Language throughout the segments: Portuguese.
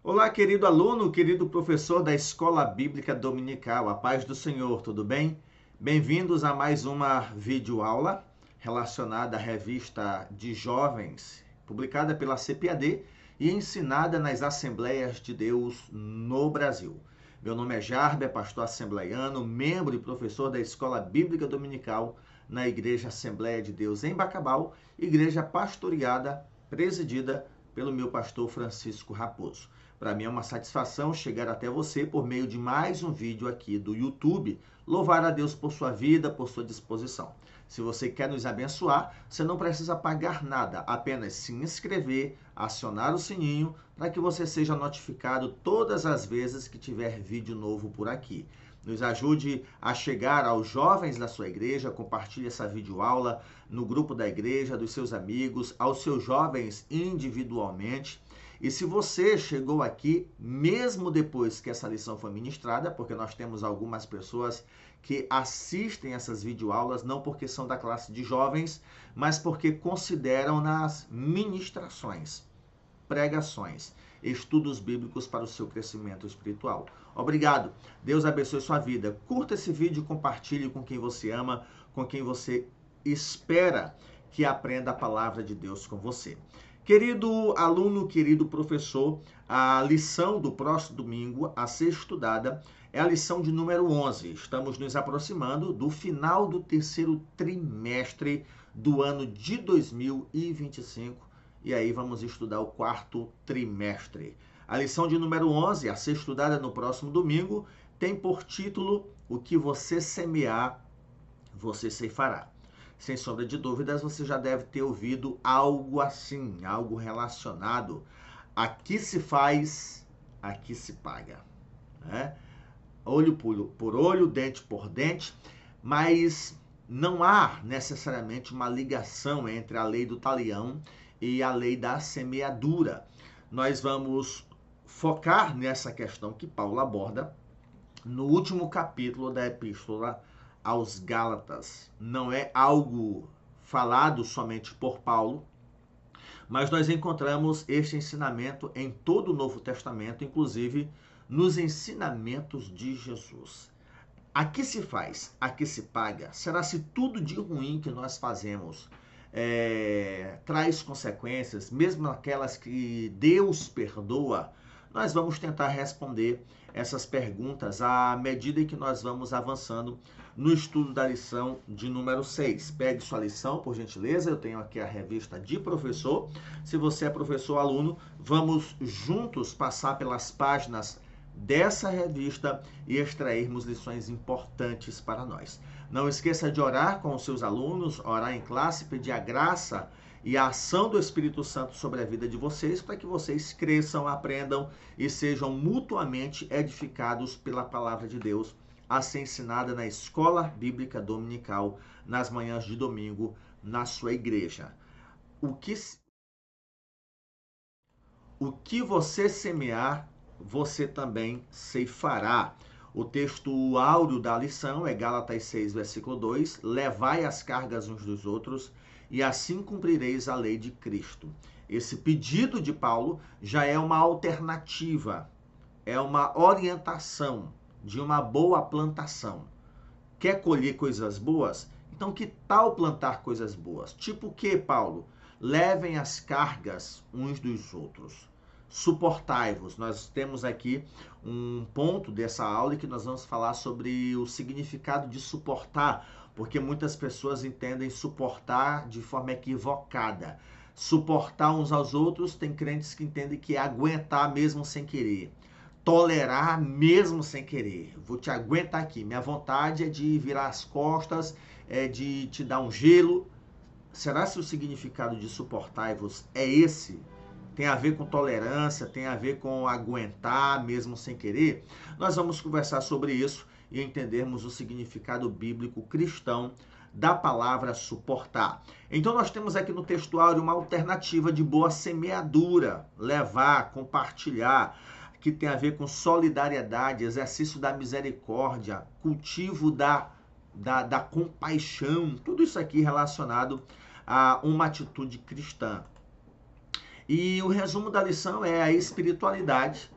Olá, querido aluno, querido professor da Escola Bíblica Dominical, a paz do Senhor, tudo bem? Bem-vindos a mais uma videoaula relacionada à revista de jovens, publicada pela CPAD e ensinada nas Assembleias de Deus no Brasil. Meu nome é Jarber, pastor assembleiano, membro e professor da Escola Bíblica Dominical na Igreja Assembleia de Deus em Bacabal, igreja pastoreada, presidida pelo meu pastor Francisco Raposo. Para mim é uma satisfação chegar até você por meio de mais um vídeo aqui do YouTube. Louvar a Deus por sua vida, por sua disposição. Se você quer nos abençoar, você não precisa pagar nada, apenas se inscrever, acionar o sininho para que você seja notificado todas as vezes que tiver vídeo novo por aqui. Nos ajude a chegar aos jovens da sua igreja, compartilhe essa videoaula no grupo da igreja, dos seus amigos, aos seus jovens individualmente. E se você chegou aqui, mesmo depois que essa lição foi ministrada, porque nós temos algumas pessoas que assistem essas videoaulas, não porque são da classe de jovens, mas porque consideram nas ministrações, pregações, estudos bíblicos para o seu crescimento espiritual. Obrigado. Deus abençoe sua vida. Curta esse vídeo, compartilhe com quem você ama, com quem você espera que aprenda a palavra de Deus com você. Querido aluno, querido professor, a lição do próximo domingo a ser estudada é a lição de número 11. Estamos nos aproximando do final do terceiro trimestre do ano de 2025 e aí vamos estudar o quarto trimestre. A lição de número 11, a ser estudada no próximo domingo, tem por título: O que você semear, você ceifará. Sem sombra de dúvidas, você já deve ter ouvido algo assim, algo relacionado. Aqui se faz, aqui se paga. Né? Olho por olho, dente por dente, mas não há necessariamente uma ligação entre a lei do talião e a lei da semeadura. Nós vamos focar nessa questão que Paulo aborda no último capítulo da Epístola aos Gálatas. Não é algo falado somente por Paulo, mas nós encontramos este ensinamento em todo o Novo Testamento, inclusive nos ensinamentos de Jesus. Aqui se faz, aqui se paga. Será se tudo de ruim que nós fazemos traz consequências, mesmo aquelas que Deus perdoa? Nós vamos tentar responder essas perguntas à medida que nós vamos avançando no estudo da lição de número 6. Pegue sua lição, por gentileza. Eu tenho aqui a revista de professor. Se você é professor ou aluno, vamos juntos passar pelas páginas dessa revista e extrairmos lições importantes para nós. Não esqueça de orar com os seus alunos, orar em classe, pedir a graça e a ação do Espírito Santo sobre a vida de vocês, para que vocês cresçam, aprendam e sejam mutuamente edificados pela palavra de Deus, a ser ensinada na Escola Bíblica Dominical, nas manhãs de domingo, na sua igreja. O que você semear, você também ceifará. O texto áureo da lição é Gálatas 6, versículo 2: Levai as cargas uns dos outros, e assim cumprireis a lei de Cristo. Esse pedido de Paulo já é uma alternativa, é uma orientação de uma boa plantação. Quer colher coisas boas? Então que tal plantar coisas boas? Tipo o que, Paulo? Levem as cargas uns dos outros. Suportai-vos. Nós temos aqui um ponto dessa aula que nós vamos falar sobre o significado de suportar, porque muitas pessoas entendem suportar de forma equivocada. Suportar uns aos outros, tem crentes que entendem que é aguentar mesmo sem querer. Tolerar mesmo sem querer. Vou te aguentar aqui. Minha vontade é de virar as costas, é de te dar um gelo. Será que o significado de suportai-vos é esse? Tem a ver com tolerância, tem a ver com aguentar mesmo sem querer? Nós vamos conversar sobre isso e entendermos o significado bíblico cristão da palavra suportar. Então nós temos aqui no textuário uma alternativa de boa semeadura, levar, compartilhar, que tem a ver com solidariedade, exercício da misericórdia, cultivo da compaixão, tudo isso aqui relacionado a uma atitude cristã. E o resumo da lição é: a espiritualidade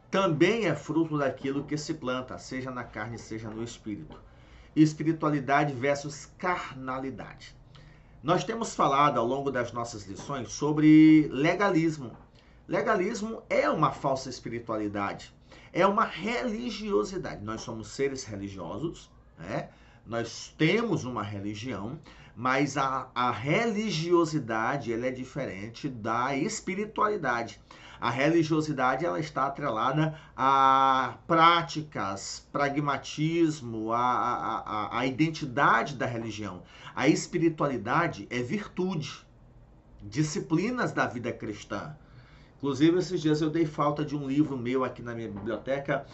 também é fruto daquilo que se planta, seja na carne, seja no espírito. Espiritualidade versus carnalidade. Nós temos falado ao longo das nossas lições sobre legalismo. Legalismo é uma falsa espiritualidade, é uma religiosidade. Nós somos seres religiosos, né? Nós temos uma religião, mas a religiosidade ela é diferente da espiritualidade. A religiosidade ela está atrelada a práticas, pragmatismo, a identidade da religião. A espiritualidade é virtude, disciplinas da vida cristã. Inclusive, esses dias eu dei falta de um livro meu aqui na minha biblioteca,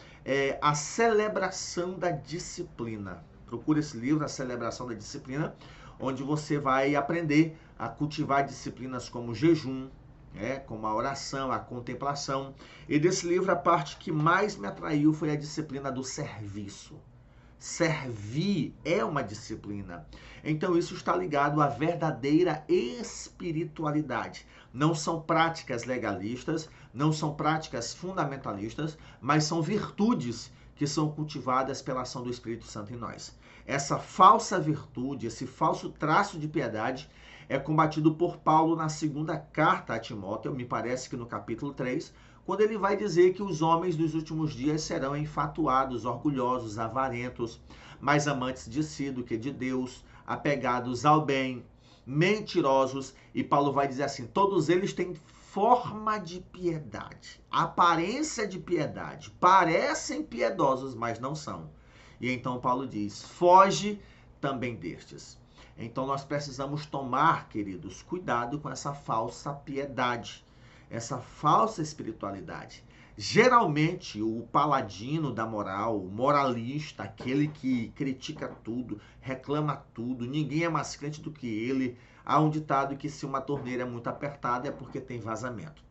A Celebração da Disciplina. Procure esse livro, A Celebração da Disciplina, onde você vai aprender a cultivar disciplinas como jejum, como a oração, a contemplação. E desse livro, a parte que mais me atraiu foi a disciplina do serviço. Servir é uma disciplina. Então isso está ligado à verdadeira espiritualidade. Não são práticas legalistas, não são práticas fundamentalistas, mas são virtudes que são cultivadas pela ação do Espírito Santo em nós. Essa falsa virtude, esse falso traço de piedade é combatido por Paulo na segunda carta a Timóteo, me parece que no capítulo 3, quando ele vai dizer que os homens dos últimos dias serão enfatuados, orgulhosos, avarentos, mais amantes de si do que de Deus, apegados ao bem, mentirosos. E Paulo vai dizer assim: todos eles têm forma de piedade, aparência de piedade, parecem piedosos, mas não são. E então Paulo diz: foge também destes. Então nós precisamos tomar, queridos, cuidado com essa falsa piedade, essa falsa espiritualidade. Geralmente, o paladino da moral, o moralista, aquele que critica tudo, reclama tudo, ninguém é mais crente do que ele. Há um ditado que se uma torneira é muito apertada é porque tem vazamento.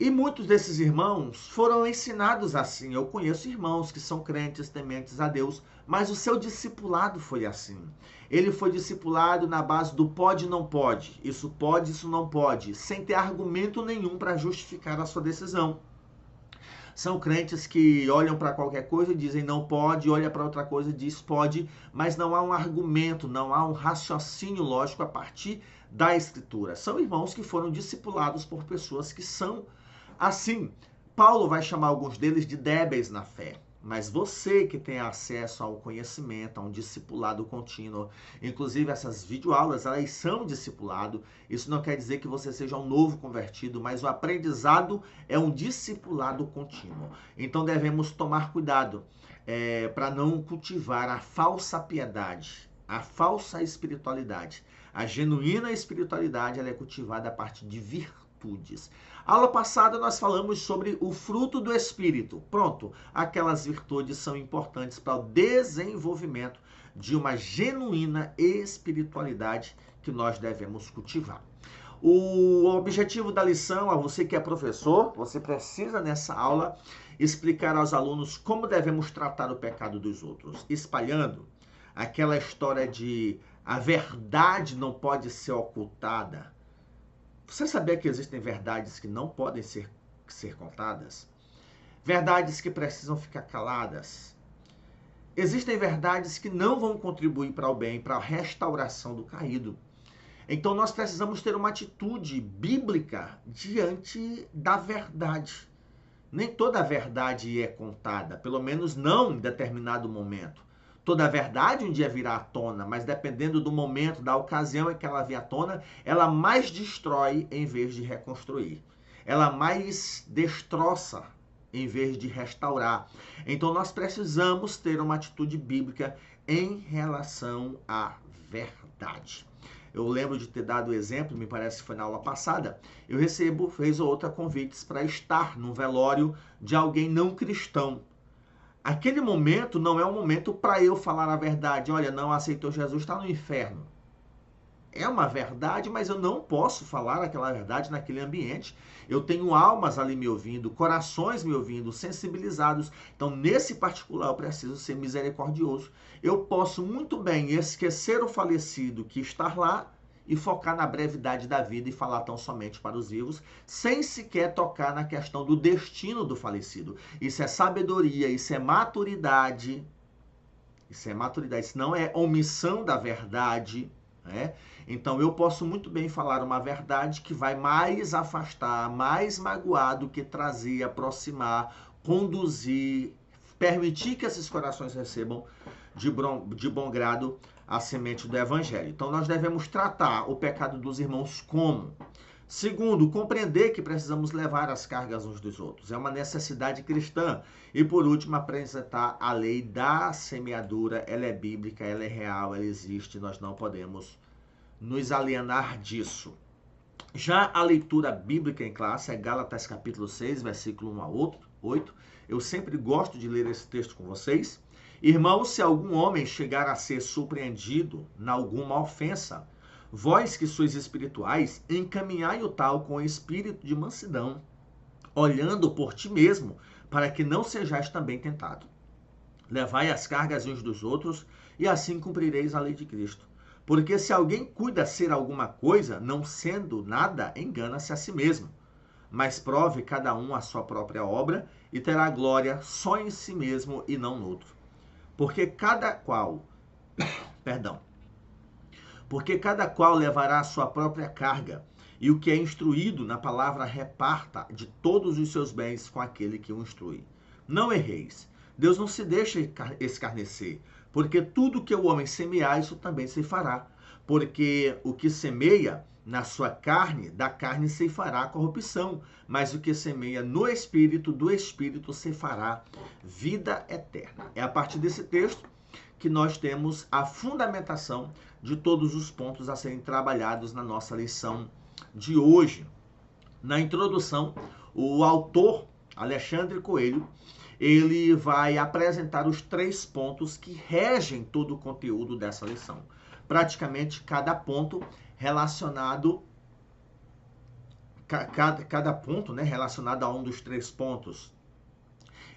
E muitos desses irmãos foram ensinados assim. Eu conheço irmãos que são crentes, tementes a Deus, mas o seu discipulado foi assim. Ele foi discipulado na base do pode e não pode, isso não pode, sem ter argumento nenhum para justificar a sua decisão. São crentes que olham para qualquer coisa e dizem não pode, olha para outra coisa e diz pode, mas não há um argumento, não há um raciocínio lógico a partir da Escritura. São irmãos que foram discipulados por pessoas que são assim. Paulo vai chamar alguns deles de débeis na fé. Mas você que tem acesso ao conhecimento, a um discipulado contínuo, inclusive essas videoaulas, elas são discipulado. Isso não quer dizer que você seja um novo convertido, mas o aprendizado é um discipulado contínuo. Então devemos tomar cuidado para não cultivar a falsa piedade, a falsa espiritualidade. A genuína espiritualidade ela é cultivada a partir de virtudes. Aula passada nós falamos sobre o fruto do Espírito. Pronto, aquelas virtudes são importantes para o desenvolvimento de uma genuína espiritualidade que nós devemos cultivar. O objetivo da lição, a você que é professor, você precisa nessa aula explicar aos alunos como devemos tratar o pecado dos outros, espalhando aquela história de a verdade não pode ser ocultada. Você sabia que existem verdades que não podem ser contadas? Verdades que precisam ficar caladas. Existem verdades que não vão contribuir para o bem, para a restauração do caído. Então nós precisamos ter uma atitude bíblica diante da verdade. Nem toda a verdade é contada, pelo menos não em determinado momento. Toda a verdade um dia virá à tona, mas dependendo do momento, da ocasião em que ela vier à tona, ela mais destrói em vez de reconstruir. Ela mais destroça em vez de restaurar. Então nós precisamos ter uma atitude bíblica em relação à verdade. Eu lembro de ter dado o exemplo, me parece que foi na aula passada, eu recebo, vez ou outra, convites para estar no velório de alguém não cristão. Aquele momento não é um momento para eu falar a verdade. Olha, não aceitou Jesus, está no inferno. É uma verdade, mas eu não posso falar aquela verdade naquele ambiente. Eu tenho almas ali me ouvindo, corações me ouvindo, sensibilizados. Então, nesse particular, eu preciso ser misericordioso. Eu posso muito bem esquecer o falecido que está lá e focar na brevidade da vida e falar tão somente para os vivos, sem sequer tocar na questão do destino do falecido. Isso é sabedoria, isso é maturidade. Isso é maturidade, isso não é omissão da verdade, né? Então eu posso muito bem falar uma verdade que vai mais afastar, mais magoar do que trazer, aproximar, conduzir, permitir que esses corações recebam de bom grado a semente do evangelho. Então nós devemos tratar o pecado dos irmãos como? Segundo, compreender que precisamos levar as cargas uns dos outros. É uma necessidade cristã. E por último, apresentar a lei da semeadura. Ela é bíblica, ela é real, ela existe. Nós não podemos nos alienar disso. Já a leitura bíblica em classe é Gálatas capítulo 6, versículo 1 a 8. Eu sempre gosto de ler esse texto com vocês. Irmãos, se algum homem chegar a ser surpreendido em alguma ofensa, vós que sois espirituais, encaminhai o tal com espírito de mansidão, olhando por ti mesmo, para que não sejais também tentado. Levai as cargas uns dos outros, e assim cumprireis a lei de Cristo. Porque se alguém cuida ser alguma coisa, não sendo nada, engana-se a si mesmo. Mas prove cada um a sua própria obra, e terá glória só em si mesmo e não no outro. Porque cada qual levará a sua própria carga, e o que é instruído na palavra reparta de todos os seus bens com aquele que o instrui. Não erreis. Deus não se deixa escarnecer, porque tudo que o homem semear, isso também se fará. Porque o que semeia na sua carne, da carne se fará corrupção, mas o que semeia no Espírito, do Espírito se fará vida eterna. É a partir desse texto que nós temos a fundamentação de todos os pontos a serem trabalhados na nossa lição de hoje. Na introdução, o autor, Alexandre Coelho, ele vai apresentar os 3 pontos que regem todo o conteúdo dessa lição. Praticamente cada ponto relacionado, cada ponto, né, relacionado a um dos 3 pontos.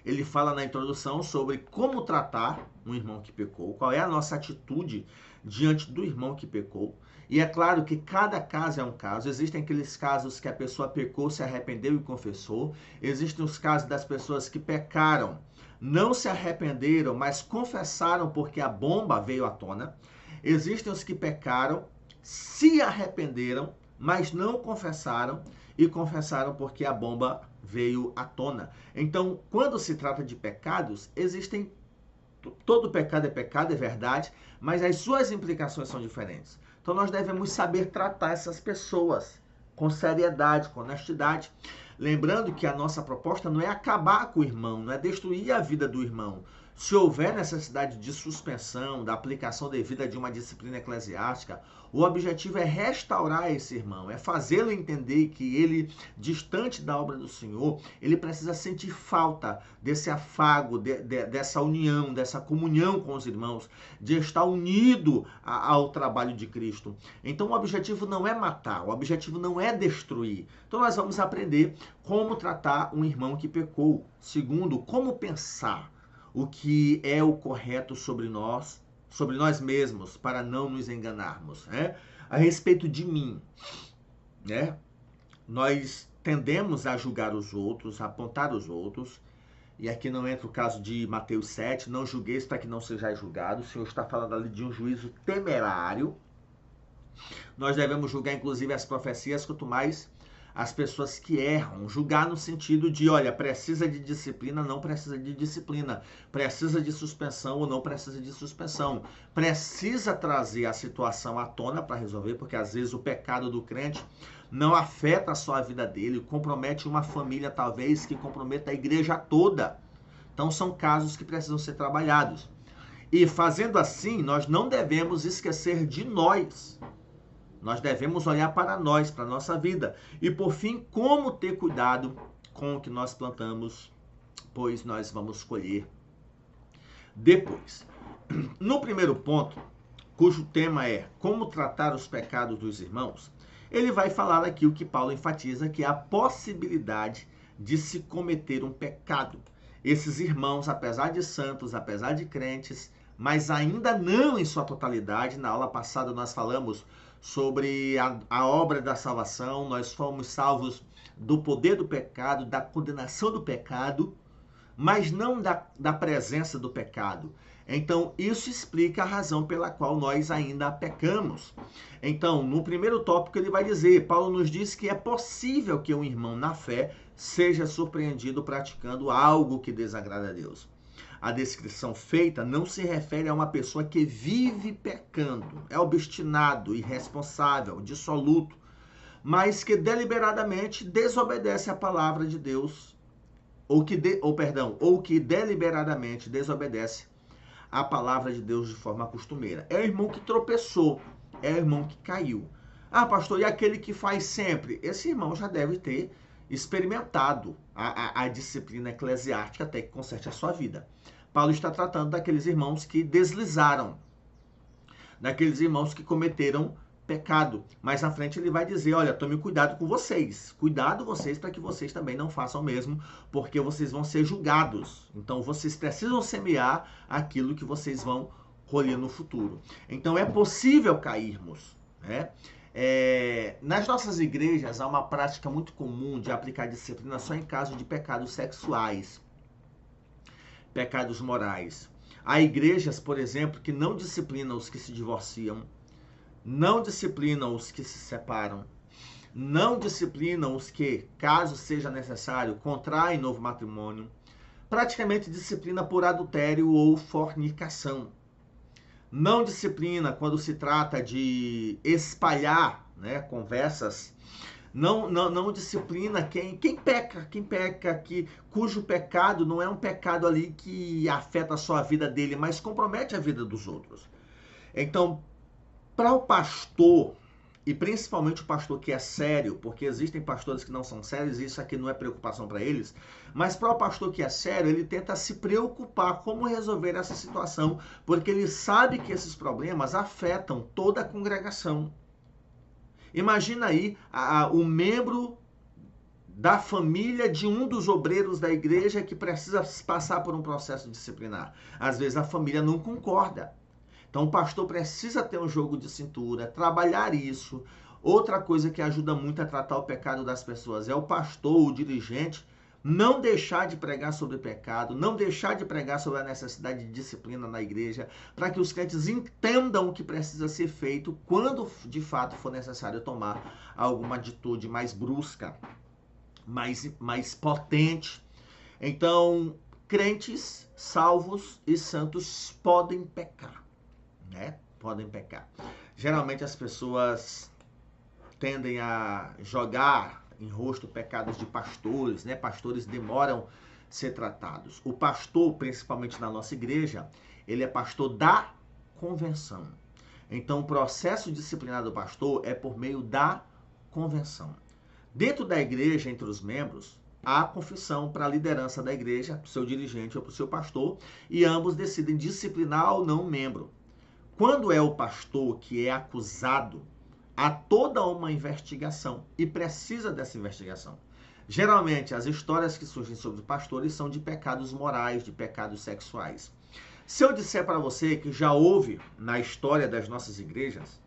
Ele fala na introdução sobre como tratar um irmão que pecou, qual é a nossa atitude diante do irmão que pecou. E é claro que cada caso é um caso. Existem aqueles casos que a pessoa pecou, se arrependeu e confessou. Existem os casos das pessoas que pecaram, não se arrependeram, mas confessaram porque a bomba veio à tona. Existem os que pecaram, se arrependeram, mas não confessaram e confessaram porque a bomba veio à tona. Então, quando se trata de pecados, existem... Todo pecado, é verdade, mas as suas implicações são diferentes. Então, nós devemos saber tratar essas pessoas com seriedade, com honestidade. Lembrando que a nossa proposta não é acabar com o irmão, não é destruir a vida do irmão. Se houver necessidade de suspensão, da aplicação devida de uma disciplina eclesiástica, o objetivo é restaurar esse irmão, é fazê-lo entender que ele, distante da obra do Senhor, ele precisa sentir falta desse afago, dessa união, dessa comunhão com os irmãos, de estar unido ao trabalho de Cristo. Então o objetivo não é matar, o objetivo não é destruir. Então nós vamos aprender como tratar um irmão que pecou. Segundo, como pensar o que é o correto sobre nós mesmos, para não nos enganarmos, né? A respeito de mim, né? Nós tendemos a julgar os outros, a apontar os outros, e aqui não entra o caso de Mateus 7, não julgueis para que não sejais julgados. O Senhor está falando ali de um juízo temerário. Nós devemos julgar, inclusive, as profecias, quanto mais as pessoas que erram. Julgar no sentido de, olha, precisa de disciplina, não precisa de disciplina. Precisa de suspensão ou não precisa de suspensão. Precisa trazer a situação à tona para resolver, porque às vezes o pecado do crente não afeta só a vida dele, compromete uma família talvez, que comprometa a igreja toda. Então são casos que precisam ser trabalhados. E fazendo assim, nós não devemos esquecer de nós. Nós devemos olhar para nós, para a nossa vida. E por fim, como ter cuidado com o que nós plantamos, pois nós vamos colher depois. No primeiro ponto, cujo tema é como tratar os pecados dos irmãos, ele vai falar aqui o que Paulo enfatiza, que é a possibilidade de se cometer um pecado. Esses irmãos, apesar de santos, apesar de crentes, mas ainda não em sua totalidade. Na aula passada nós falamos sobre a obra da salvação. Nós fomos salvos do poder do pecado, da condenação do pecado, mas não da presença do pecado. Então, isso explica a razão pela qual nós ainda pecamos. Então, no primeiro tópico, ele vai dizer, Paulo nos diz que é possível que um irmão na fé seja surpreendido praticando algo que desagrada a Deus. A descrição feita não se refere a uma pessoa que vive pecando, é obstinado, irresponsável, dissoluto, mas que deliberadamente desobedece à palavra de Deus, ou que deliberadamente desobedece à palavra de Deus de forma costumeira. É o irmão que tropeçou, é o irmão que caiu. Ah, pastor, e aquele que faz sempre? Esse irmão já deve ter experimentado a disciplina eclesiástica até que conserte a sua vida. Paulo está tratando daqueles irmãos que deslizaram, daqueles irmãos que cometeram pecado. Mas na frente ele vai dizer, olha, tome cuidado com vocês. Cuidado vocês para que vocês também não façam o mesmo, porque vocês vão ser julgados. Então vocês precisam semear aquilo que vocês vão colher no futuro. Então é possível cairmos, né? Nas nossas igrejas há uma prática muito comum de aplicar disciplina só em caso de pecados sexuais, pecados morais. Há igrejas, por exemplo, que não disciplinam os que se divorciam, não disciplinam os que se separam, não disciplinam os que, caso seja necessário, contraem novo matrimônio, praticamente disciplina por adultério ou fornicação. Não disciplina quando se trata de espalhar, né, conversas. Não disciplina quem peca, cujo pecado não é um pecado ali que afeta só a vida dele, mas compromete a vida dos outros. Então, para o pastor, e principalmente o pastor que é sério, porque existem pastores que não são sérios, e isso aqui não é preocupação para eles, mas para o pastor que é sério, ele tenta se preocupar como resolver essa situação, porque ele sabe que esses problemas afetam toda a congregação. Imagina aí o membro da família de um dos obreiros da igreja que precisa passar por um processo disciplinar. Às vezes a família não concorda. Então o pastor precisa ter um jogo de cintura, trabalhar isso. Outra coisa que ajuda muito a tratar o pecado das pessoas é o pastor, o dirigente, não deixar de pregar sobre pecado, não deixar de pregar sobre a necessidade de disciplina na igreja, para que os crentes entendam o que precisa ser feito quando de fato for necessário tomar alguma atitude mais brusca, mais potente. Então, crentes, salvos e santos podem pecar, né? Podem pecar. Geralmente as pessoas tendem a jogar em rosto pecados de pastores, né? Pastores demoram a ser tratados. O pastor, principalmente na nossa igreja, ele é pastor da convenção. Então, o processo disciplinar do pastor é por meio da convenção. Dentro da igreja, entre os membros, há confissão para a liderança da igreja, para o seu dirigente ou para o seu pastor, e ambos decidem disciplinar ou não o membro. Quando é o pastor que é acusado, há toda uma investigação e precisa dessa investigação. Geralmente, as histórias que surgem sobre pastores são de pecados morais, de pecados sexuais. Se eu disser para você que já houve na história das nossas igrejas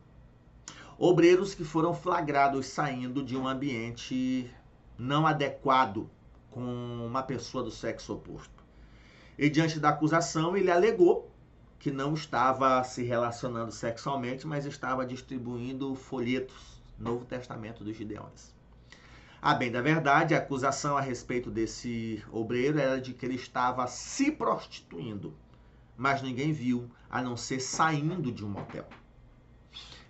obreiros que foram flagrados saindo de um ambiente não adequado com uma pessoa do sexo oposto. E diante da acusação, ele alegou que não estava se relacionando sexualmente, mas estava distribuindo folhetos, Novo Testamento dos Gideões. A bem da verdade, a acusação a respeito desse obreiro era de que ele estava se prostituindo, mas ninguém viu, a não ser saindo de um motel.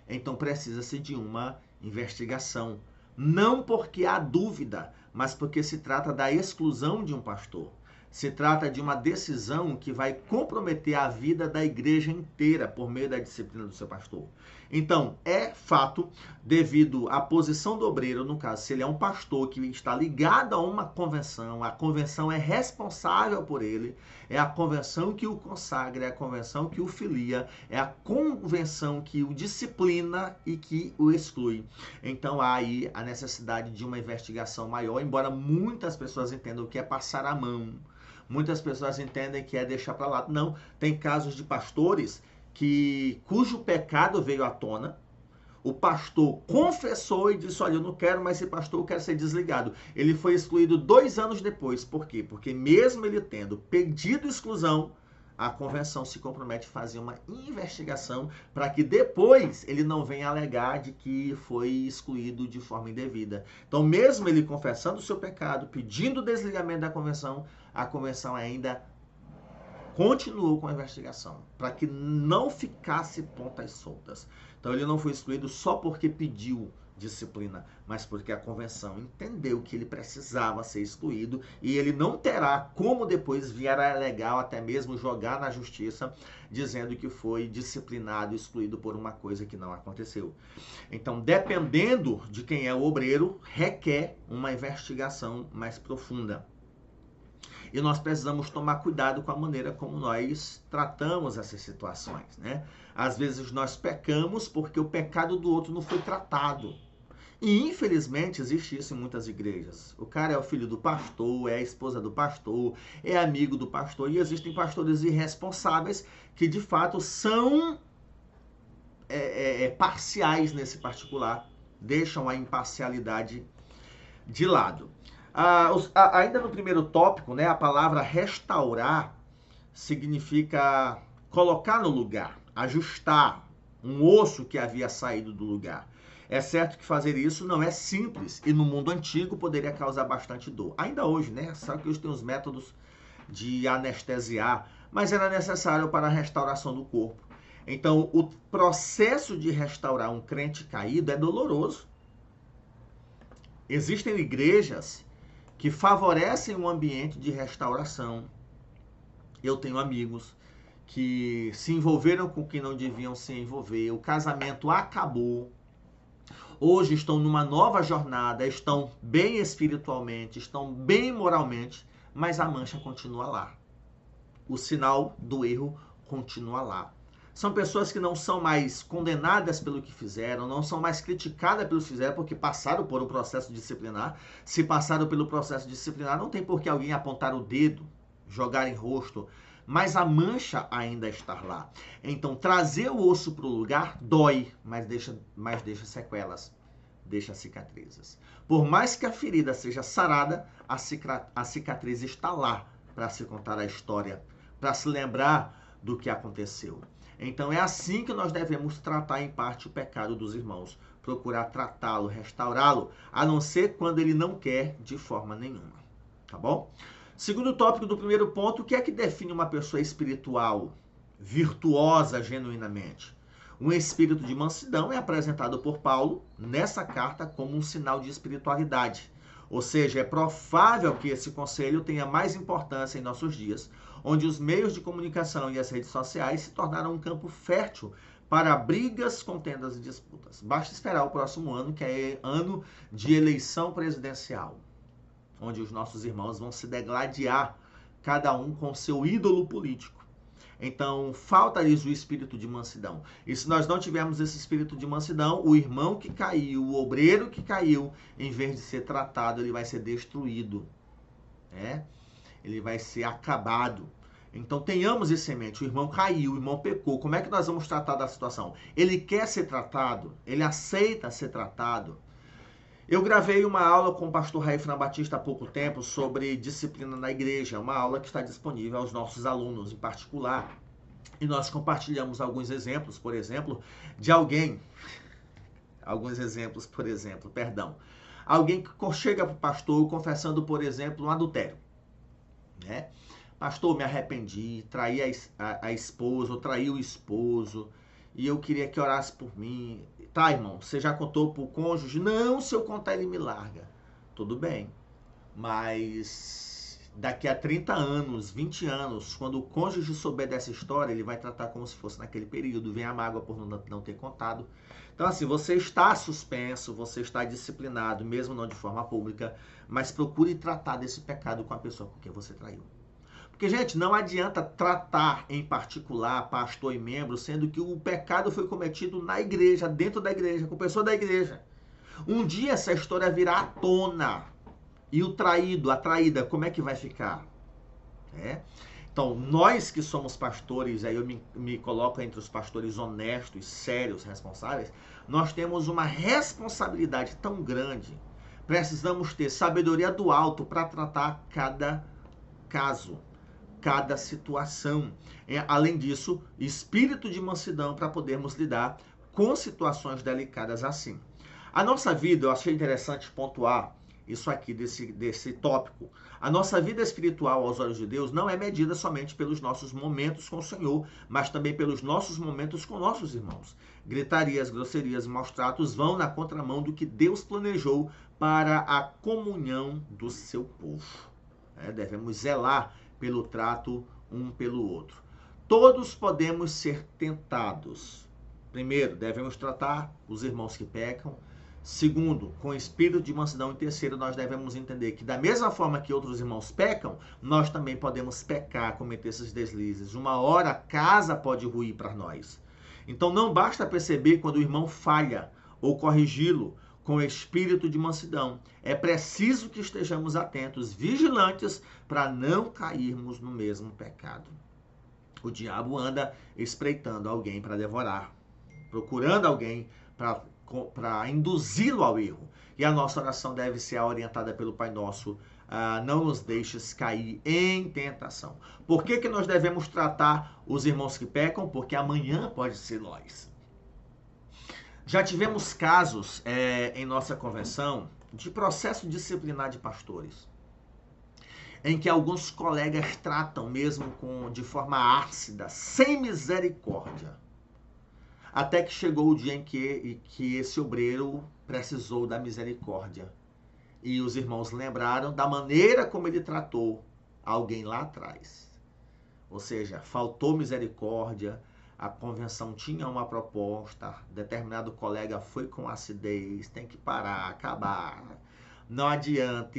Então precisa-se de uma investigação, não porque há dúvida, mas porque se trata da exclusão de um pastor. Se trata de uma decisão que vai comprometer a vida da igreja inteira por meio da disciplina do seu pastor. Então, é fato, devido à posição do obreiro, no caso, se ele é um pastor que está ligado a uma convenção, a convenção é responsável por ele, é a convenção que o consagra, é a convenção que o filia, é a convenção que o disciplina e que o exclui. Então, há aí a necessidade de uma investigação maior, embora muitas pessoas entendam que é passar a mão. Muitas pessoas entendem que é deixar para lá. Não, tem casos de pastores cujo pecado veio à tona, o pastor confessou e disse, olha, eu não quero mais ser pastor, eu quero ser desligado. Ele foi excluído 2 anos depois. Por quê? Porque mesmo ele tendo pedido exclusão, a convenção se compromete a fazer uma investigação para que depois ele não venha alegar de que foi excluído de forma indevida. Então, mesmo ele confessando o seu pecado, pedindo o desligamento da convenção, a convenção ainda continuou com a investigação, para que não ficasse pontas soltas. Então, ele não foi excluído só porque pediu disciplina, mas porque a convenção entendeu que ele precisava ser excluído e ele não terá como depois vier a alegar, até mesmo jogar na justiça, dizendo que foi disciplinado e excluído por uma coisa que não aconteceu. Então, dependendo de quem é o obreiro, requer uma investigação mais profunda. E nós precisamos tomar cuidado com a maneira como nós tratamos essas situações, né? Às vezes nós pecamos porque o pecado do outro não foi tratado. E infelizmente existe isso em muitas igrejas. O cara é o filho do pastor, é a esposa do pastor, é amigo do pastor. E existem pastores irresponsáveis que de fato são parciais nesse particular. Deixam a imparcialidade de lado. Ainda no primeiro tópico, né, a palavra restaurar significa colocar no lugar, ajustar um osso que havia saído do lugar. É certo que fazer isso não é simples e no mundo antigo poderia causar bastante dor. Ainda hoje, né? Sabe que hoje tem os métodos de anestesiar, mas era necessário para a restauração do corpo. Então, o processo de restaurar um crente caído é doloroso. Existem igrejas que favorecem um ambiente de restauração. Eu tenho amigos que se envolveram com quem não deviam se envolver, o casamento acabou, hoje estão numa nova jornada, estão bem espiritualmente, estão bem moralmente, mas a mancha continua lá. O sinal do erro continua lá. São pessoas que não são mais condenadas pelo que fizeram, não são mais criticadas pelo que fizeram, porque passaram por um processo disciplinar. Se passaram pelo processo disciplinar, não tem por que alguém apontar o dedo, jogar em rosto, mas a mancha ainda está lá. Então, trazer o osso para o lugar dói, mas deixa sequelas, deixa cicatrizes. Por mais que a ferida seja sarada, a cicatriz está lá para se contar a história, para se lembrar do que aconteceu. Então, é assim que nós devemos tratar em parte o pecado dos irmãos. Procurar tratá-lo, restaurá-lo, a não ser quando ele não quer de forma nenhuma. Tá bom? Segundo tópico do primeiro ponto, o que é que define uma pessoa espiritual, virtuosa genuinamente? Um espírito de mansidão é apresentado por Paulo nessa carta como um sinal de espiritualidade. Ou seja, é provável que esse conselho tenha mais importância em nossos dias, onde os meios de comunicação e as redes sociais se tornaram um campo fértil para brigas, contendas e disputas. Basta esperar o próximo ano, que é ano de eleição presidencial, onde os nossos irmãos vão se degladiar, cada um com seu ídolo político. Então, falta-lhes o espírito de mansidão. E se nós não tivermos esse espírito de mansidão, o irmão que caiu, o obreiro que caiu, em vez de ser tratado, ele vai ser destruído. Ele vai ser acabado. Então, tenhamos isso em mente. O irmão caiu, o irmão pecou. Como é que nós vamos tratar da situação? Ele quer ser tratado? Ele aceita ser tratado? Eu gravei uma aula com o pastor Raifran Batista há pouco tempo sobre disciplina na igreja, uma aula que está disponível aos nossos alunos em particular. E nós compartilhamos alguns exemplos, por exemplo, de alguém... Alguém que chega para o pastor confessando, por exemplo, um adultério. Pastor, me arrependi, traí a esposa, ou traí o esposo, e eu queria que orasse por mim. Tá, irmão, você já contou pro cônjuge? Não, se eu contar ele me larga. Tudo bem, mas daqui a 30 anos, 20 anos, quando o cônjuge souber dessa história, ele vai tratar como se fosse naquele período, vem a mágoa por não ter contado. Então assim, você está suspenso, você está disciplinado, mesmo não de forma pública, mas procure tratar desse pecado com a pessoa com quem você traiu. Porque, gente, não adianta tratar em particular pastor e membro, sendo que o pecado foi cometido na igreja, dentro da igreja, com pessoa da igreja. Um dia essa história virá à tona. E o traído, a traída, como é que vai ficar? Então, nós que somos pastores, aí eu me coloco entre os pastores honestos, sérios, responsáveis, nós temos uma responsabilidade tão grande. Precisamos ter sabedoria do alto para tratar cada caso, cada situação. Além disso, espírito de mansidão para podermos lidar com situações delicadas assim. A nossa vida, eu achei interessante pontuar isso aqui desse tópico. A nossa vida espiritual aos olhos de Deus não é medida somente pelos nossos momentos com o Senhor, mas também pelos nossos momentos com nossos irmãos. Gritarias, grosserias e maus tratos vão na contramão do que Deus planejou para a comunhão do seu povo. Devemos zelar pelo trato um pelo outro. Todos podemos ser tentados. Primeiro, devemos tratar os irmãos que pecam. Segundo, com espírito de mansidão. E terceiro, nós devemos entender que da mesma forma que outros irmãos pecam, nós também podemos pecar, cometer esses deslizes. Uma hora a casa pode ruir para nós. Então não basta perceber quando o irmão falha ou corrigi-lo com espírito de mansidão. É preciso que estejamos atentos, vigilantes, para não cairmos no mesmo pecado. O diabo anda espreitando alguém para devorar, procurando alguém para induzi-lo ao erro. E a nossa oração deve ser orientada pelo Pai Nosso: não nos deixes cair em tentação. Por que nós devemos tratar os irmãos que pecam? Porque amanhã pode ser nós. Já tivemos casos em nossa convenção de processo disciplinar de pastores, em que alguns colegas tratam mesmo de forma ácida, sem misericórdia. Até que chegou o dia em que esse obreiro precisou da misericórdia. E os irmãos lembraram da maneira como ele tratou alguém lá atrás. Ou seja, faltou misericórdia, a convenção tinha uma proposta, determinado colega foi com acidez, tem que parar, acabar, não adianta,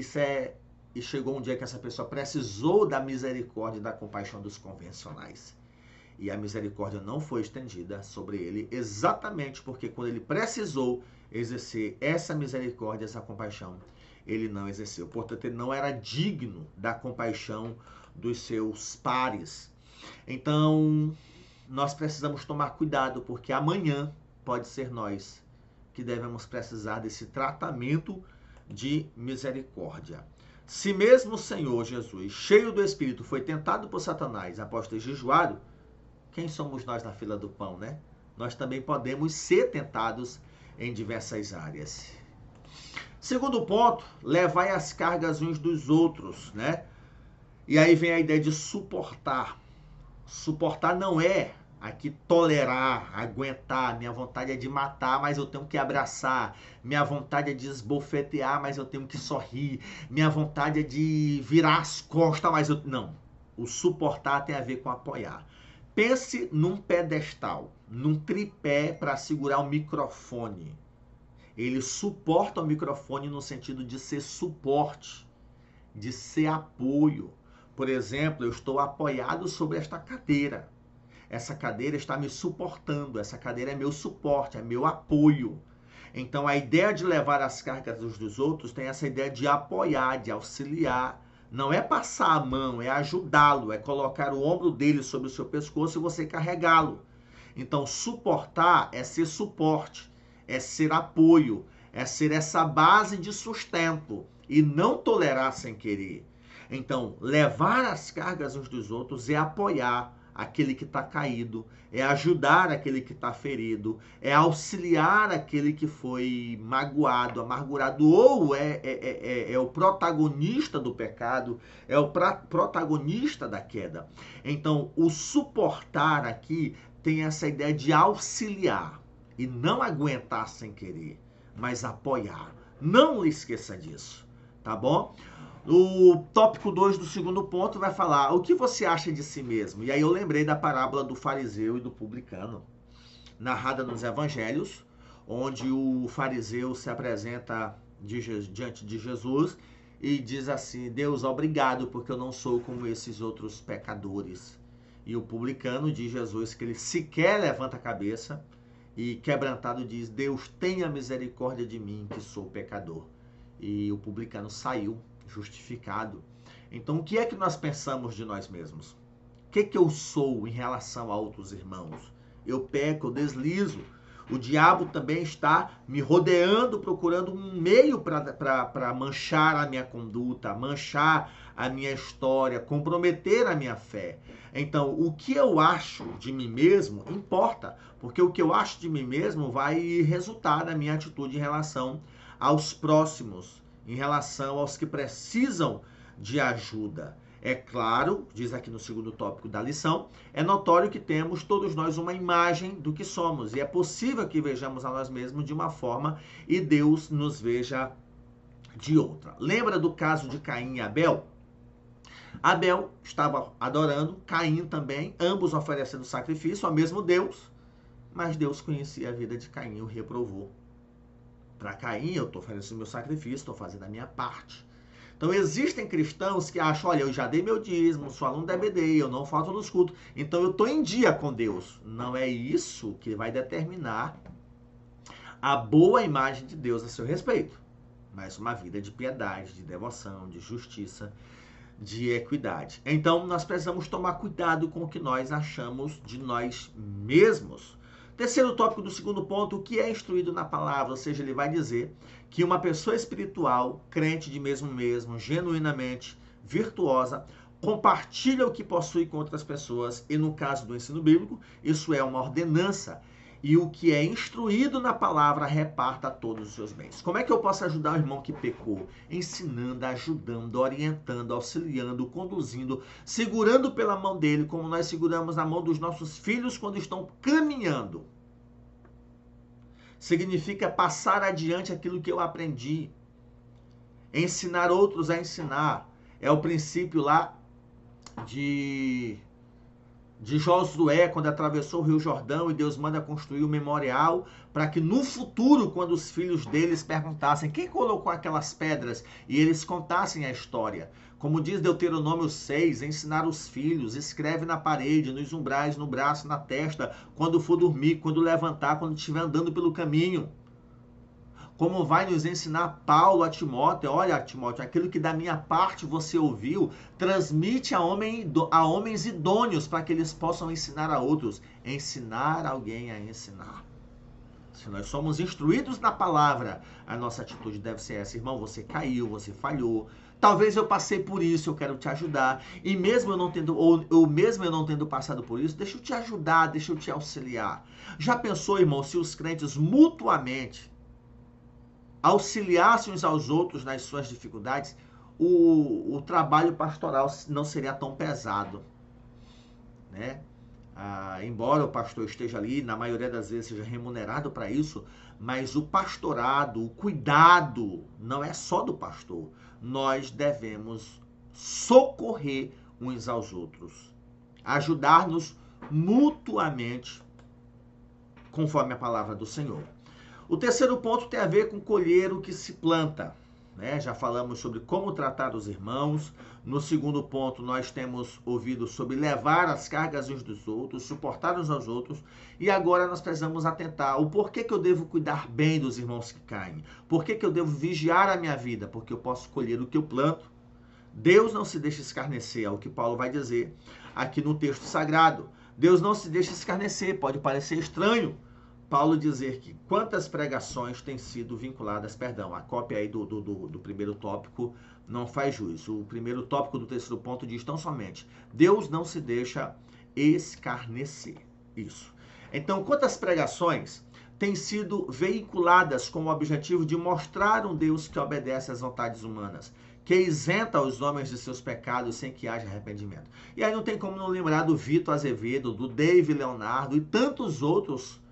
E chegou um dia que essa pessoa precisou da misericórdia e da compaixão dos convencionais. E a misericórdia não foi estendida sobre ele, exatamente porque quando ele precisou exercer essa misericórdia, essa compaixão, ele não exerceu. Portanto, ele não era digno da compaixão dos seus pares. Então, nós precisamos tomar cuidado, porque amanhã pode ser nós que devemos precisar desse tratamento de misericórdia. Se mesmo o Senhor Jesus, cheio do Espírito, foi tentado por Satanás após ter jejuado, quem somos nós na fila do pão, né? Nós também podemos ser tentados em diversas áreas. Segundo ponto, levai as cargas uns dos outros, né? E aí vem a ideia de suportar. Suportar não é aqui tolerar, aguentar. Minha vontade é de matar, mas eu tenho que abraçar. Minha vontade é de esbofetear, mas eu tenho que sorrir. Minha vontade é de virar as costas, mas eu... Não. O suportar tem a ver com apoiar. Pense num pedestal, num tripé para segurar o microfone. Ele suporta o microfone no sentido de ser suporte, de ser apoio. Por exemplo, eu estou apoiado sobre esta cadeira. Essa cadeira está me suportando, essa cadeira é meu suporte, é meu apoio. Então, a ideia de levar as cargas uns dos outros tem essa ideia de apoiar, de auxiliar. Não é passar a mão, é ajudá-lo, é colocar o ombro dele sobre o seu pescoço e você carregá-lo. Então, suportar é ser suporte, é ser apoio, é ser essa base de sustento e não tolerar sem querer. Então, levar as cargas uns dos outros é apoiar aquele que está caído, é ajudar aquele que está ferido, é auxiliar aquele que foi magoado, amargurado, ou é o protagonista do pecado, é o protagonista da queda. Então, o suportar aqui tem essa ideia de auxiliar e não aguentar sem querer, mas apoiar. Não esqueça disso, tá bom? O tópico 2 do segundo ponto vai falar o que você acha de si mesmo. E aí eu lembrei da parábola do fariseu e do publicano, narrada nos evangelhos, onde o fariseu se apresenta diante de Jesus e diz assim: Deus, obrigado porque eu não sou como esses outros pecadores. E o publicano diz Jesus que ele sequer levanta a cabeça e quebrantado diz: Deus, tenha misericórdia de mim que sou pecador. E o publicano saiu justificado. Então, o que é que nós pensamos de nós mesmos? que eu sou em relação a outros irmãos? Eu peco, eu deslizo. O diabo também está me rodeando, procurando um meio para manchar a minha conduta, manchar a minha história, comprometer a minha fé. Então, o que eu acho de mim mesmo importa, porque o que eu acho de mim mesmo vai resultar na minha atitude em relação aos próximos, em relação aos que precisam de ajuda. É claro, diz aqui no segundo tópico da lição, é notório que temos todos nós uma imagem do que somos. E é possível que vejamos a nós mesmos de uma forma e Deus nos veja de outra. Lembra do caso de Caim e Abel? Abel estava adorando, Caim também, ambos oferecendo sacrifício ao mesmo Deus, mas Deus conhecia a vida de Caim e o reprovou. Para Caim, eu estou oferecendo meu sacrifício, estou fazendo a minha parte. Então, existem cristãos que acham, olha, eu já dei meu dízimo, sou aluno da EBD, eu não falto nos cultos, então eu estou em dia com Deus. Não é isso que vai determinar a boa imagem de Deus a seu respeito, mas uma vida de piedade, de devoção, de justiça, de equidade. Então, nós precisamos tomar cuidado com o que nós achamos de nós mesmos. Terceiro tópico do segundo ponto, o que é instruído na palavra, ou seja, ele vai dizer que uma pessoa espiritual, crente de mesmo, genuinamente virtuosa, compartilha o que possui com outras pessoas e no caso do ensino bíblico, isso é uma ordenança e o que é instruído na palavra reparta todos os seus bens. Como é que eu posso ajudar o irmão que pecou? Ensinando, ajudando, orientando, auxiliando, conduzindo, segurando pela mão dele, como nós seguramos na mão dos nossos filhos quando estão caminhando. Significa passar adiante aquilo que eu aprendi. Ensinar outros a ensinar. É o princípio lá de Josué, quando atravessou o Rio Jordão e Deus manda construir um memorial para que no futuro, quando os filhos deles perguntassem quem colocou aquelas pedras e eles contassem a história. Como diz Deuteronômio 6, ensinar os filhos, escreve na parede, nos umbrais, no braço, na testa, quando for dormir, quando levantar, quando estiver andando pelo caminho. Como vai nos ensinar Paulo a Timóteo, olha Timóteo, aquilo que da minha parte você ouviu, transmite a homens idôneos para que eles possam ensinar a outros. Ensinar alguém a ensinar. Se nós somos instruídos na palavra, a nossa atitude deve ser essa. Irmão, você caiu, você falhou. Talvez eu passei por isso, eu quero te ajudar. E mesmo eu não tendo passado por isso, deixa eu te ajudar, deixa eu te auxiliar. Já pensou, irmão, se os crentes mutuamente auxiliassem uns aos outros nas suas dificuldades, o trabalho pastoral não seria tão pesado, né? Embora o pastor esteja ali, na maioria das vezes seja remunerado para isso, mas o pastorado, o cuidado, não é só do pastor. Nós devemos socorrer uns aos outros, ajudar-nos mutuamente, conforme a palavra do Senhor. O terceiro ponto tem a ver com colher o que se planta, né? Já falamos sobre como tratar os irmãos. No segundo ponto, nós temos ouvido sobre levar as cargas uns dos outros, suportar uns aos outros. E agora nós precisamos atentar o porquê que eu devo cuidar bem dos irmãos que caem. Por que eu devo vigiar a minha vida? Porque eu posso colher o que eu planto. Deus não se deixa escarnecer, é o que Paulo vai dizer aqui no texto sagrado. Deus não se deixa escarnecer, pode parecer estranho Paulo dizer que quantas pregações têm sido vinculadas, a cópia aí do primeiro tópico não faz jus. O primeiro tópico do terceiro ponto diz tão somente, Deus não se deixa escarnecer. Isso. Então, quantas pregações têm sido veiculadas com o objetivo de mostrar um Deus que obedece às vontades humanas, que isenta os homens de seus pecados sem que haja arrependimento. E aí não tem como não lembrar do Vitor Azevedo, do Dave Leonardo e tantos outros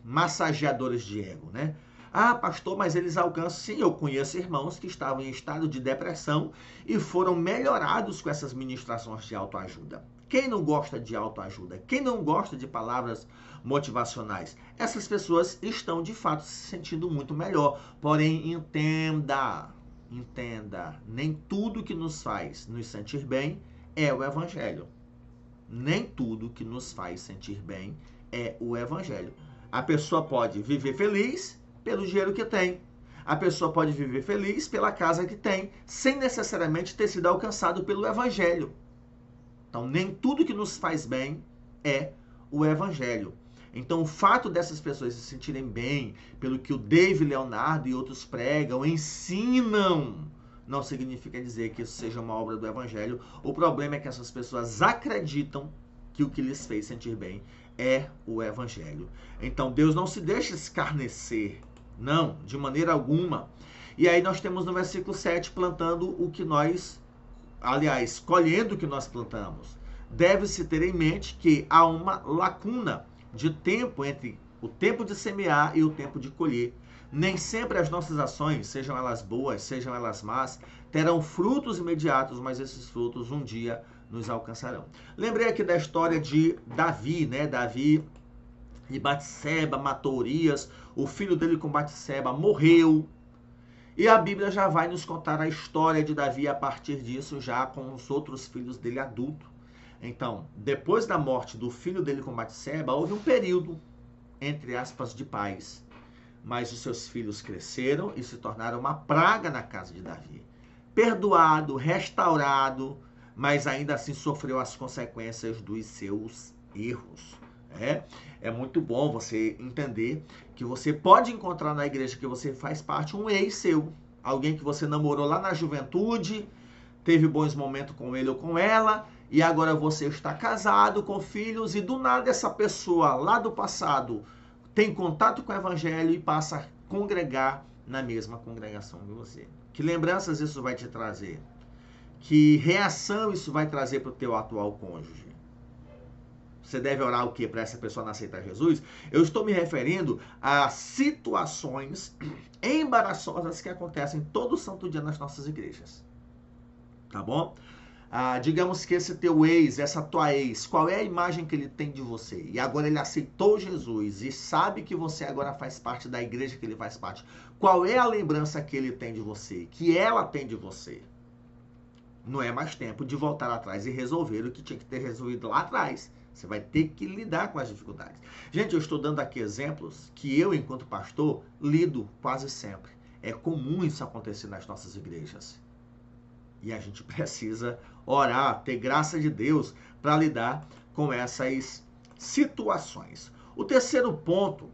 massageadores de ego, né? Ah, pastor, mas eles alcançam... Sim, eu conheço irmãos que estavam em estado de depressão e foram melhorados com essas ministrações de autoajuda. Quem não gosta de autoajuda? Quem não gosta de palavras motivacionais? Essas pessoas estão, de fato, se sentindo muito melhor. Porém, entenda, nem tudo que nos faz nos sentir bem é o Evangelho. Nem tudo que nos faz sentir bem é o Evangelho. A pessoa pode viver feliz pelo dinheiro que tem. A pessoa pode viver feliz pela casa que tem, sem necessariamente ter sido alcançado pelo Evangelho. Então, nem tudo que nos faz bem é o evangelho. Então, o fato dessas pessoas se sentirem bem pelo que o David Leonardo e outros pregam, ensinam, não significa dizer que isso seja uma obra do evangelho. O problema é que essas pessoas acreditam que o que lhes fez sentir bem é o evangelho. Então, Deus não se deixa escarnecer, não, de maneira alguma. E aí nós temos no versículo 7, plantando o que nós, aliás, colhendo o que nós plantamos. Deve-se ter em mente que há uma lacuna de tempo entre o tempo de semear e o tempo de colher. Nem sempre as nossas ações, sejam elas boas, sejam elas más, terão frutos imediatos, mas esses frutos um dia nos alcançarão. Lembrei aqui da história de Davi, né? Davi e Batseba matou Urias, o filho dele com Batseba morreu. E a Bíblia já vai nos contar a história de Davi a partir disso, já com os outros filhos dele adultos. Então, depois da morte do filho dele com Batseba, houve um período, entre aspas, de paz. Mas os seus filhos cresceram e se tornaram uma praga na casa de Davi. Perdoado, restaurado, mas ainda assim sofreu as consequências dos seus erros. É muito bom você entender que você pode encontrar na igreja que você faz parte um ex seu. Alguém que você namorou lá na juventude, teve bons momentos com ele ou com ela, e agora você está casado com filhos e do nada essa pessoa lá do passado tem contato com o evangelho e passa a congregar na mesma congregação que você. Que lembranças isso vai te trazer? Que reação isso vai trazer para o teu atual cônjuge? Você deve orar o quê para essa pessoa não aceitar Jesus? Eu estou me referindo a situações embaraçosas que acontecem todo santo dia nas nossas igrejas. Tá bom? Digamos que esse teu ex, essa tua ex, qual é a imagem que ele tem de você? E agora ele aceitou Jesus e sabe que você agora faz parte da igreja que ele faz parte. Qual é a lembrança que ele tem de você? Que ela tem de você? Não é mais tempo de voltar atrás e resolver o que tinha que ter resolvido lá atrás. Você vai ter que lidar com as dificuldades. Gente, eu estou dando aqui exemplos que eu, enquanto pastor, lido quase sempre. É comum isso acontecer nas nossas igrejas. E a gente precisa orar, ter graça de Deus para lidar com essas situações. O terceiro ponto,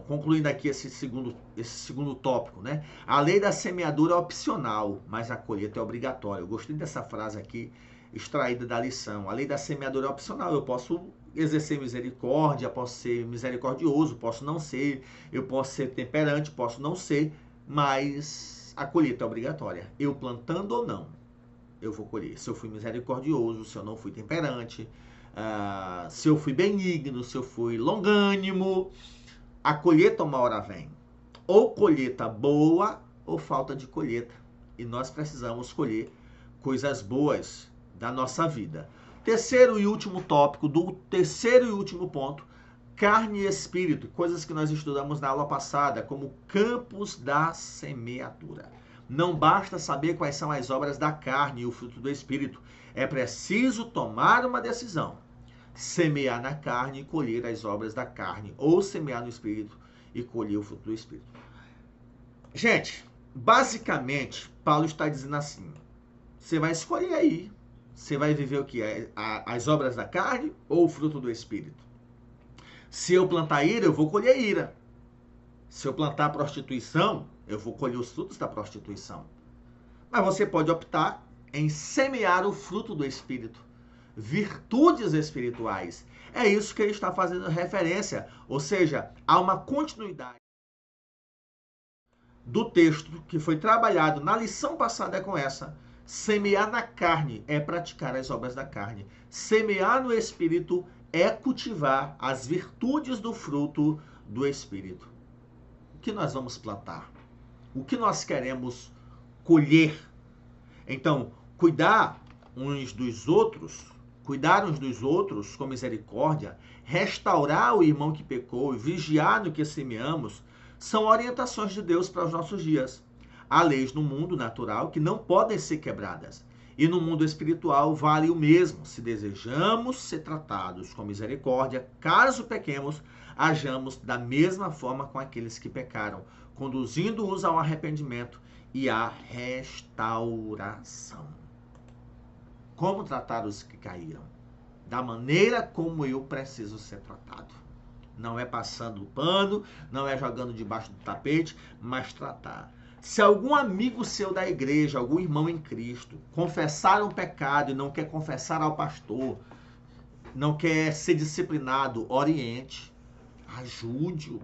concluindo aqui esse segundo tópico, né? A lei da semeadura é opcional, mas a colheita é obrigatória. Eu gostei dessa frase aqui, extraída da lição. A lei da semeadura é opcional. Eu posso exercer misericórdia, posso ser misericordioso, posso não ser, eu posso ser temperante, posso não ser, mas a colheita é obrigatória. Eu plantando ou não, eu vou colher. Se eu fui misericordioso, se eu não fui temperante, se eu fui benigno, se eu fui longânimo, a colheita uma hora vem. Ou colheita boa, ou falta de colheita. E nós precisamos colher coisas boas da nossa vida. Terceiro e último tópico, do terceiro e último ponto, carne e espírito, coisas que nós estudamos na aula passada, como campos da semeadura. Não basta saber quais são as obras da carne e o fruto do espírito. É preciso tomar uma decisão. Semear na carne e colher as obras da carne, ou semear no espírito e colher o fruto do espírito. Gente, basicamente, Paulo está dizendo assim, você vai escolher aí. Você vai viver o que? As obras da carne ou o fruto do espírito? Se eu plantar ira, eu vou colher ira. Se eu plantar prostituição, eu vou colher os frutos da prostituição. Mas você pode optar em semear o fruto do Espírito. Virtudes espirituais. É isso que ele está fazendo referência. Ou seja, há uma continuidade do texto que foi trabalhado na lição passada com essa. Semear na carne é praticar as obras da carne. Semear no Espírito é cultivar as virtudes do fruto do Espírito. O que nós vamos plantar? O que nós queremos colher? Então, cuidar uns dos outros com misericórdia, restaurar o irmão que pecou e vigiar no que semeamos, são orientações de Deus para os nossos dias. Há leis no mundo natural que não podem ser quebradas. E no mundo espiritual vale o mesmo. Se desejamos ser tratados com misericórdia, caso pequemos, hajamos da mesma forma com aqueles que pecaram, conduzindo-os ao arrependimento e à restauração. como tratar os que caíram, da maneira como eu preciso ser tratado. Não é passando o pano, não é jogando debaixo do tapete, mas tratar. Se algum amigo seu da igreja, algum irmão em Cristo, confessar um pecado e não quer confessar ao pastor, não quer ser disciplinado, oriente, ajude-o.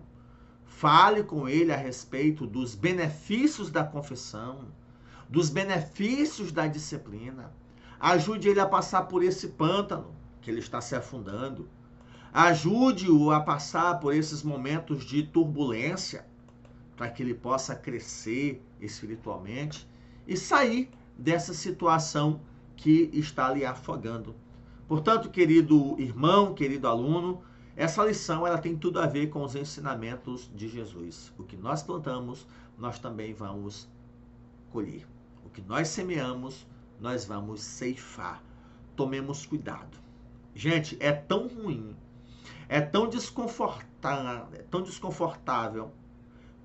Fale com ele a respeito dos benefícios da confissão, dos benefícios da disciplina. Ajude ele a passar por esse pântano que ele está se afundando. Ajude-o a passar por esses momentos de turbulência, para que ele possa crescer espiritualmente e sair dessa situação que está lhe afogando. Portanto, querido irmão, querido aluno, essa lição ela tem tudo a ver com os ensinamentos de Jesus. O que nós plantamos, nós também vamos colher. O que nós semeamos, nós vamos ceifar. Tomemos cuidado. Gente, é tão ruim, é tão desconfortável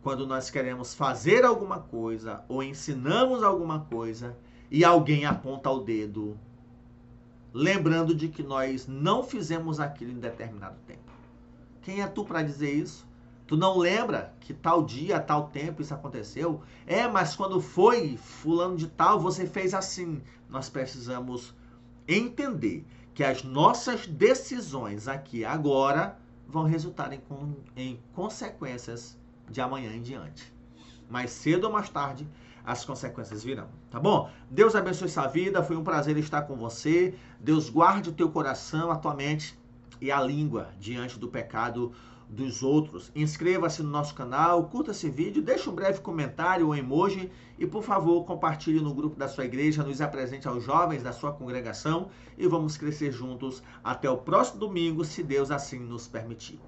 quando nós queremos fazer alguma coisa ou ensinamos alguma coisa e alguém aponta o dedo, lembrando de que nós não fizemos aquilo em determinado tempo. Quem é tu para dizer isso? Tu não lembra que tal dia, tal tempo isso aconteceu? Mas quando foi fulano de tal, você fez assim. Nós precisamos entender que as nossas decisões aqui agora vão resultar em consequências de amanhã em diante. Mais cedo ou mais tarde, as consequências virão, tá bom? Deus abençoe sua vida, foi um prazer estar com você. Deus guarde o teu coração, a tua mente e a língua diante do pecado dos outros. Inscreva-se no nosso canal, curta esse vídeo, deixe um breve comentário ou emoji e, por favor, compartilhe no grupo da sua igreja, nos apresente aos jovens da sua congregação e vamos crescer juntos até o próximo domingo, se Deus assim nos permitir.